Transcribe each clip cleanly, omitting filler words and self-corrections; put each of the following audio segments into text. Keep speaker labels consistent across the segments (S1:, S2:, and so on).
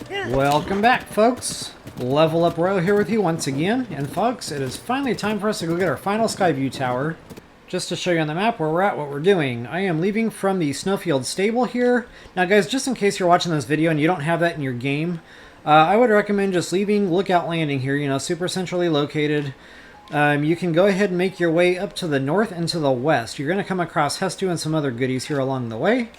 S1: Welcome back, folks. LevelUp Royal here with you once again. And folks, it is finally time for us to go get our final Skyview Tower. Just to show you on the map where we're at, what we're doing. I am leaving from the Snowfield stable here. Now guys, just in case you're watching this video and you don't have that in your game, I would recommend just leaving Lookout Landing here, you know, super centrally located. You can go ahead and make your way up to the north and to the west. You're going to come across Hestu and some other goodies here along the way.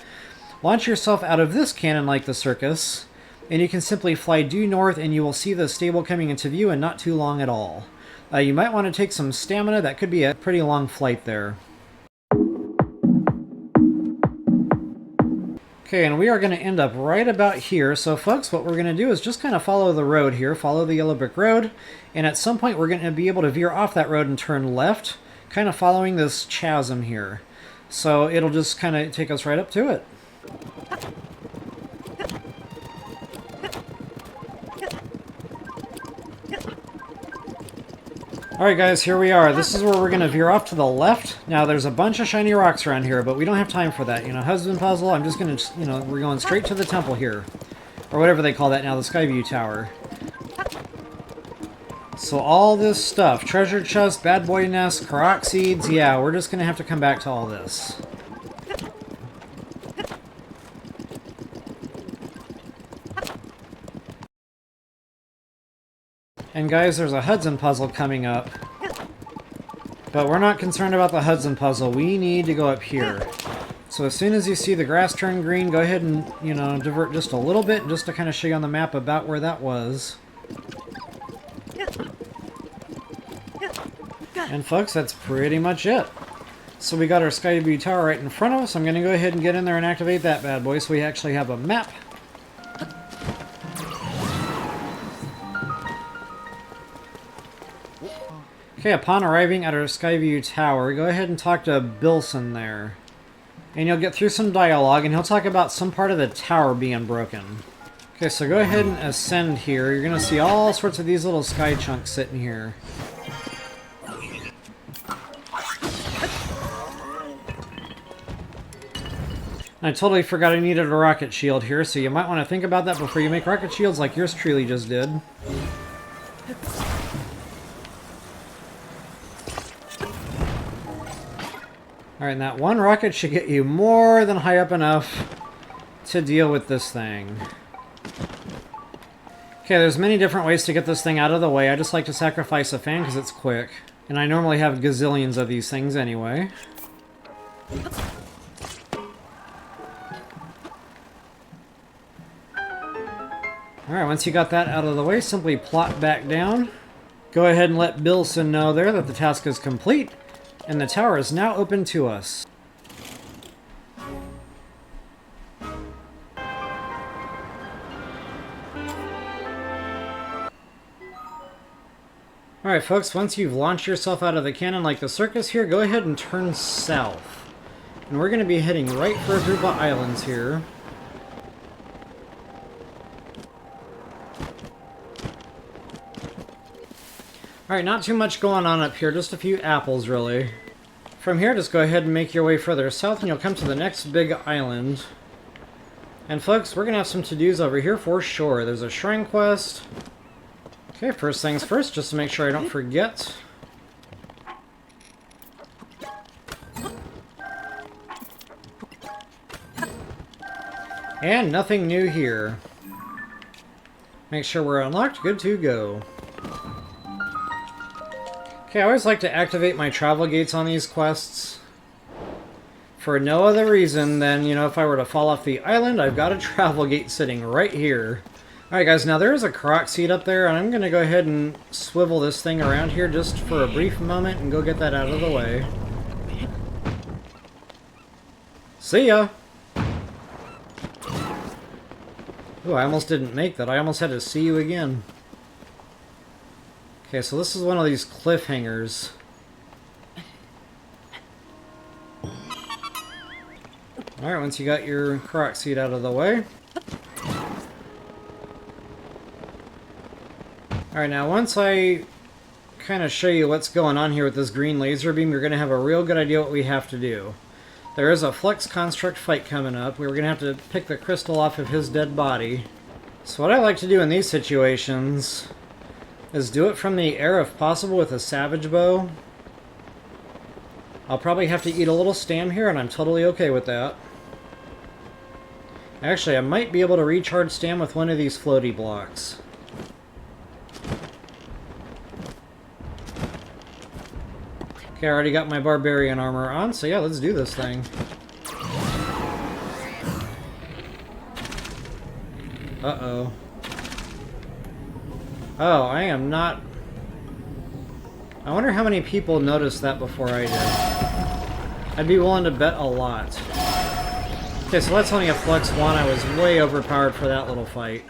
S1: Launch yourself out of this cannon like the circus, and you can simply fly due north and you will see the stable coming into view in not too long at all. You might want to take some stamina. That could be a pretty long flight there. Okay, and we are going to end up right about here. So folks, what we're going to do is just kind of follow the road here, follow the yellow brick road, and at some point we're going to be able to veer off that road and turn left, kind of following this chasm here. So it'll just kind of take us right up to it. Alright guys, here we are. This is where we're going to veer off to the left. Now there's a bunch of shiny rocks around here, but we don't have time for that. You know, husband puzzle, I'm just going to, you know, we're going straight to the temple here. Or whatever they call that now, the Skyview Tower. So all this stuff, treasure chest, bad boy nest, korok seeds, yeah, we're just going to have to come back to all this. And guys, there's a Hudson puzzle coming up. But we're not concerned about the Hudson puzzle. We need to go up here. So as soon as you see the grass turn green, go ahead and, you know, divert just a little bit, just to kind of show you on the map about where that was. And folks, that's pretty much it. So we got our Skyview Tower right in front of us. I'm going to go ahead and get in there and activate that bad boy so we actually have a map. Okay, upon arriving at our Skyview Tower, go ahead and talk to Bilson there. And you'll get through some dialogue, and he'll talk about some part of the tower being broken. Okay, so go ahead and ascend here. You're going to see all sorts of these little sky chunks sitting here. I totally forgot I needed a rocket shield here, so you might want to think about that before you make rocket shields like yours truly just did. Alright, and that one rocket should get you more than high up enough to deal with this thing. Okay, there's many different ways to get this thing out of the way. I just like to sacrifice a fan because it's quick. And I normally have gazillions of these things anyway. Alright, once you got that out of the way, simply plot back down. Go ahead and let Bilson know there that the task is complete. And the tower is now open to us. Alright folks, once you've launched yourself out of the cannon like the circus here, go ahead and turn south. And we're going to be heading right for a group of islands here. Alright, not too much going on up here, just a few apples, really. From here, just go ahead and make your way further south, and you'll come to the next big island. And folks, we're going to have some to-dos over here for sure. There's a shrine quest. Okay, first things first, just to make sure I don't forget. And nothing new here. Make sure we're unlocked, good to go. Okay, I always like to activate my travel gates on these quests. For no other reason than, you know, if I were to fall off the island, I've got a travel gate sitting right here. Alright guys, now there is a korok seed up there, and I'm going to go ahead and swivel this thing around here just for a brief moment and go get that out of the way. See ya! Ooh, I almost didn't make that. I almost had to see you again. Okay, so this is one of these cliffhangers. Alright, once you got your korok seed out of the way. Alright, now once I kind of show you what's going on here with this green laser beam, you're going to have a real good idea what we have to do. There is a Flux Construct fight coming up. We're going to have to pick the crystal off of his dead body. So what I like to do in these situations is do it from the air if possible with a savage bow. I'll probably have to eat a little stam here, and I'm totally okay with that. Actually, I might be able to recharge stam with one of these floaty blocks. Okay, I already got my barbarian armor on, so yeah, let's do this thing. Uh-oh. Oh, I am not... I wonder how many people noticed that before I did. I'd be willing to bet a lot. Okay, so that's only a flex 1. I was way overpowered for that little fight.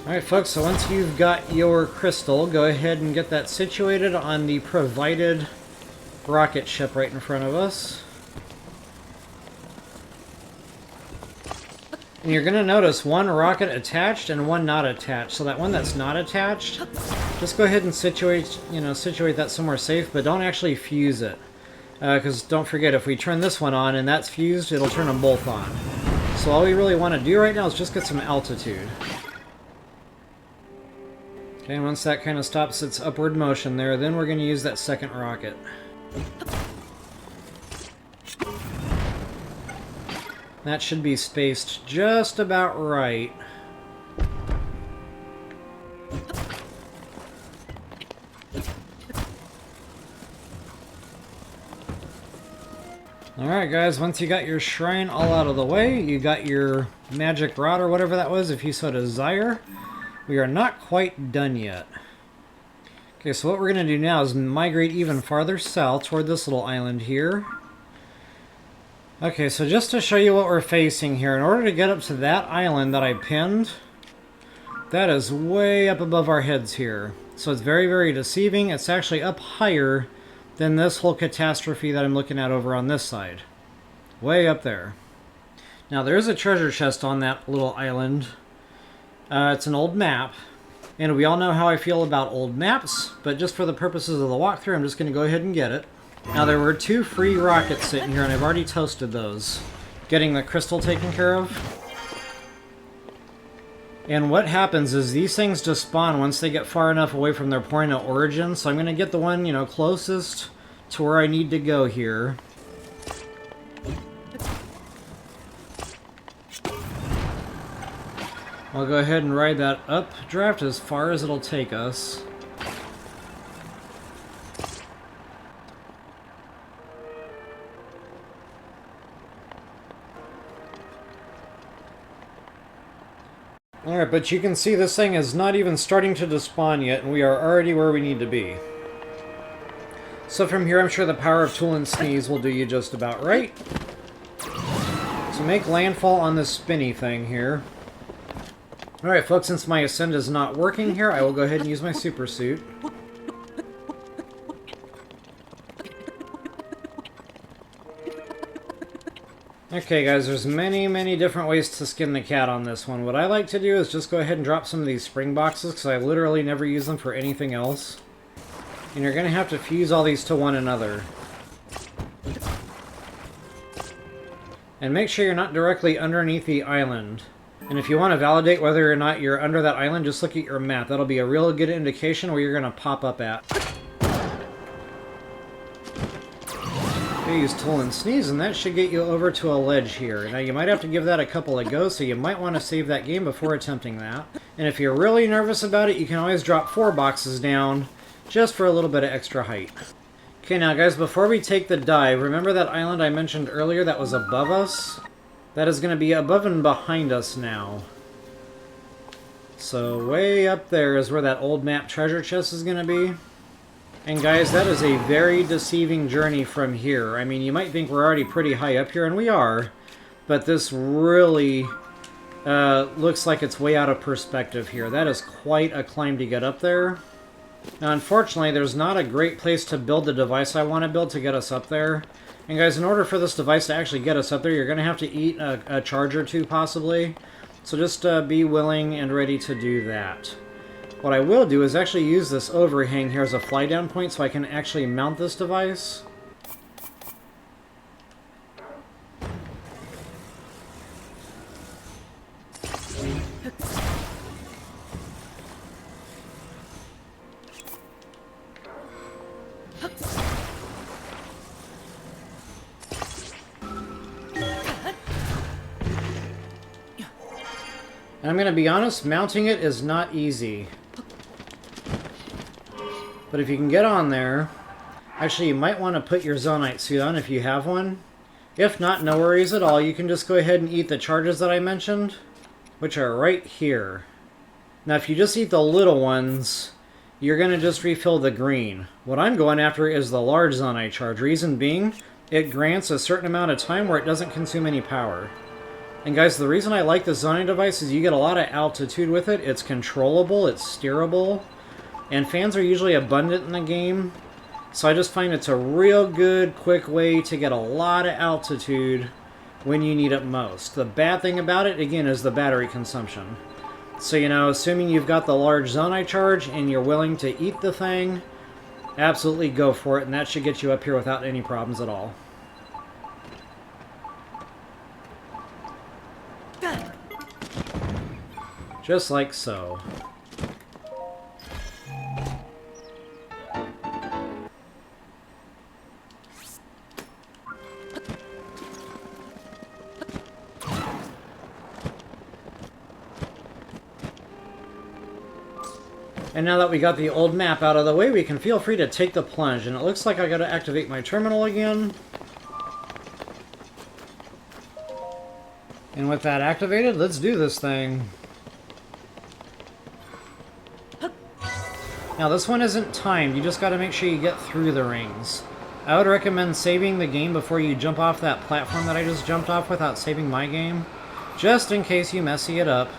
S1: Alright folks, so once you've got your crystal, go ahead and get that situated on the provided rocket ship right in front of us. And you're going to notice one rocket attached and one not attached. So that one that's not attached, just go ahead and situate that somewhere safe, but don't actually fuse it. Because don't forget, if we turn this one on and that's fused, it'll turn them both on. So all we really want to do right now is just get some altitude. Okay, and once that kind of stops its upward motion there, then we're going to use that second rocket. That should be spaced just about right. Alright guys, once you got your shrine all out of the way, you got your magic rod or whatever that was, if you so desire. We are not quite done yet. Okay, so what we're going to do now is migrate even farther south toward this little island here. Okay, so just to show you what we're facing here, in order to get up to that island that I pinned, that is way up above our heads here. So it's very, very deceiving. It's actually up higher than this whole catastrophe that I'm looking at over on this side. Way up there. Now, there is a treasure chest on that little island. It's an old map. And we all know how I feel about old maps, but just for the purposes of the walkthrough, I'm just going to go ahead and get it. Now, there were 2 free rockets sitting here, and I've already toasted those. Getting the crystal taken care of. And what happens is these things just spawn once they get far enough away from their point of origin. So I'm going to get the one, closest to where I need to go here. I'll go ahead and ride that updraft as far as it'll take us. Alright, but you can see this thing is not even starting to despawn yet, and we are already where we need to be. So from here, I'm sure the power of Tool and Sneeze will do you just about right. So make landfall on this spinny thing here. Alright folks, since my ascend is not working here, I will go ahead and use my super suit. Okay guys, there's many, many different ways to skin the cat on this one. What I like to do is just go ahead and drop some of these spring boxes, because I literally never use them for anything else. And you're going to have to fuse all these to one another. And make sure you're not directly underneath the island. And if you want to validate whether or not you're under that island, just look at your map. That'll be a real good indication where you're going to pop up at. You use Tool and Sneeze, and that should get you over to a ledge here. Now, you might have to give that a couple of goes, so you might want to save that game before attempting that. And if you're really nervous about it, you can always drop 4 boxes down, just for a little bit of extra height. Okay, now guys, before we take the dive, remember that island I mentioned earlier that was above us? That is going to be above and behind us now. So, way up there is where that old map treasure chest is going to be. And guys, that is a very deceiving journey from here. I mean, you might think we're already pretty high up here, and we are. But this really looks like it's way out of perspective here. That is quite a climb to get up there. Now, unfortunately, there's not a great place to build the device I want to build to get us up there. And guys, in order for this device to actually get us up there, you're going to have to eat a charge or 2, possibly. So just be willing and ready to do that. What I will do is actually use this overhang here as a fly down point so I can actually mount this device. And I'm going to be honest, mounting it is not easy. But if you can get on there... Actually, you might want to put your Zonite suit on if you have one. If not, no worries at all. You can just go ahead and eat the charges that I mentioned, which are right here. Now, if you just eat the little ones, you're going to just refill the green. What I'm going after is the large Zonite charge. Reason being, it grants a certain amount of time where it doesn't consume any power. And guys, the reason I like this Zonite device is you get a lot of altitude with it. It's controllable, it's steerable, and fans are usually abundant in the game. So I just find it's a real good, quick way to get a lot of altitude when you need it most. The bad thing about it, again, is the battery consumption. So, you know, assuming you've got the large Zonite charge and you're willing to eat the thing, absolutely go for it, and that should get you up here without any problems at all. Just like so. And now that we got the old map out of the way, we can feel free to take the plunge. And it looks like I gotta activate my terminal again. And with that activated, let's do this thing. Now this one isn't timed, you just gotta make sure you get through the rings. I would recommend saving the game before you jump off that platform that I just jumped off without saving my game. Just in case you messy it up,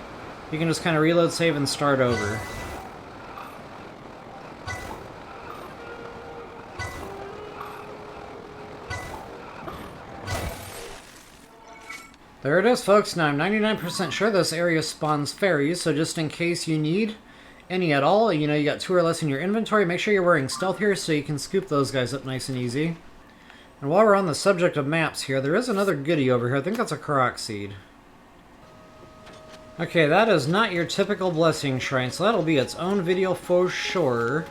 S1: you can just kind of reload, save, and start over. There it is, folks. Now I'm 99% sure this area spawns fairies, so just in case you need any at all, you know, you got 2 or less in your inventory, make sure you're wearing stealth here so you can scoop those guys up nice and easy. And while we're on the subject of maps here, there is another goodie over here. I think that's a korok seed. Okay, that is not your typical blessing shrine, so that'll be its own video for sure.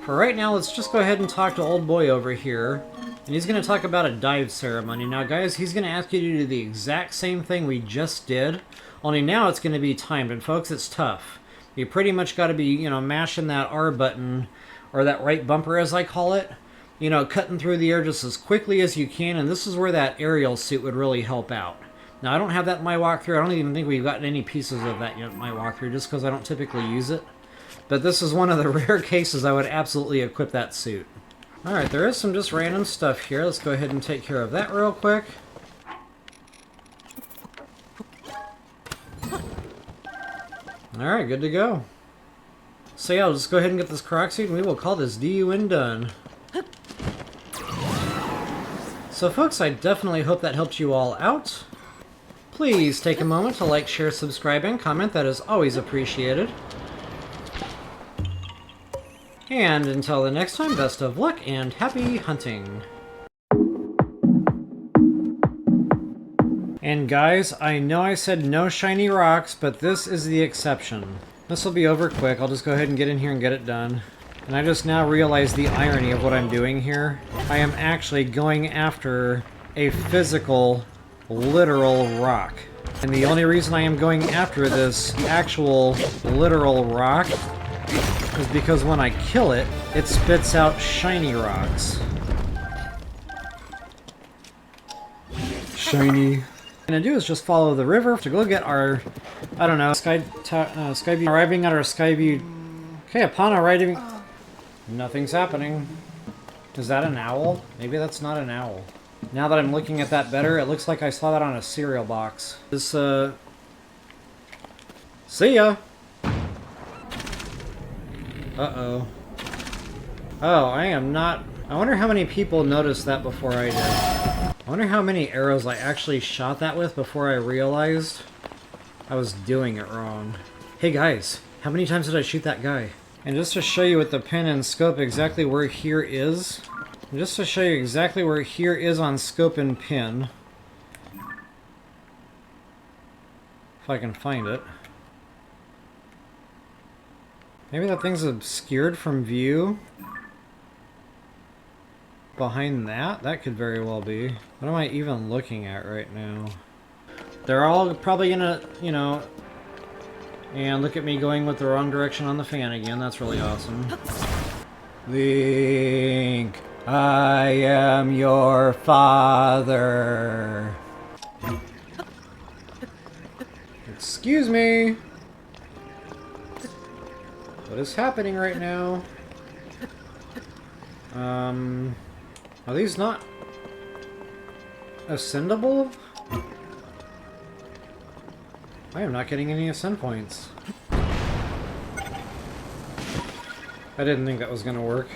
S1: For right now, let's just go ahead and talk to old boy over here. And he's going to talk about a dive ceremony. Now, guys, he's going to ask you to do the exact same thing we just did, only now it's going to be timed. And, folks, it's tough. You pretty much got to be, you know, mashing that R button, or that right bumper, as I call it. You know, cutting through the air just as quickly as you can, and this is where that aerial suit would really help out. Now, I don't have that in my walkthrough. I don't even think we've gotten any pieces of that yet in my walkthrough, just because I don't typically use it. But this is one of the rare cases I would absolutely equip that suit. Alright, there is some just random stuff here. Let's go ahead and take care of that real quick. Alright, good to go. So yeah, I'll just go ahead and get this korok seed, and we will call this DUN done. So folks, I definitely hope that helped you all out. Please take a moment to like, share, subscribe, and comment. That is always appreciated. And until the next time, best of luck and happy hunting. And guys, I know I said no shiny rocks, but this is the exception. This will be over quick. I'll just go ahead and get in here and get it done. And I just now realize the irony of what I'm doing here. I am actually going after a physical, literal rock. And the only reason I am going after this actual, literal rock is because when I kill it, it spits out shiny rocks. Shiny. What I'm gonna do is just follow the river to go get our, I don't know, Skyview. Arriving at our Skyview. Okay, upon arriving, nothing's happening. Is that an owl? Maybe that's not an owl. Now that I'm looking at that better, it looks like I saw that on a cereal box. This, see ya! Uh-oh. Oh, I am not... I wonder how many people noticed that before I did. I wonder how many arrows I actually shot that with before I realized I was doing it wrong. Hey guys, how many times did I shoot that guy? And just to show you with the pin and scope exactly where here is, and just to show you exactly where here is on scope and pin, if I can find it. Maybe that thing's obscured from view. Behind that? That could very well be. What am I even looking at right now? They're all probably gonna, you know, And look at me going with the wrong direction on the fan again. That's really awesome. Link, I am your father. Excuse me. What is happening right now? Are these not ascendable? I am not getting any ascend points. I didn't think that was gonna work.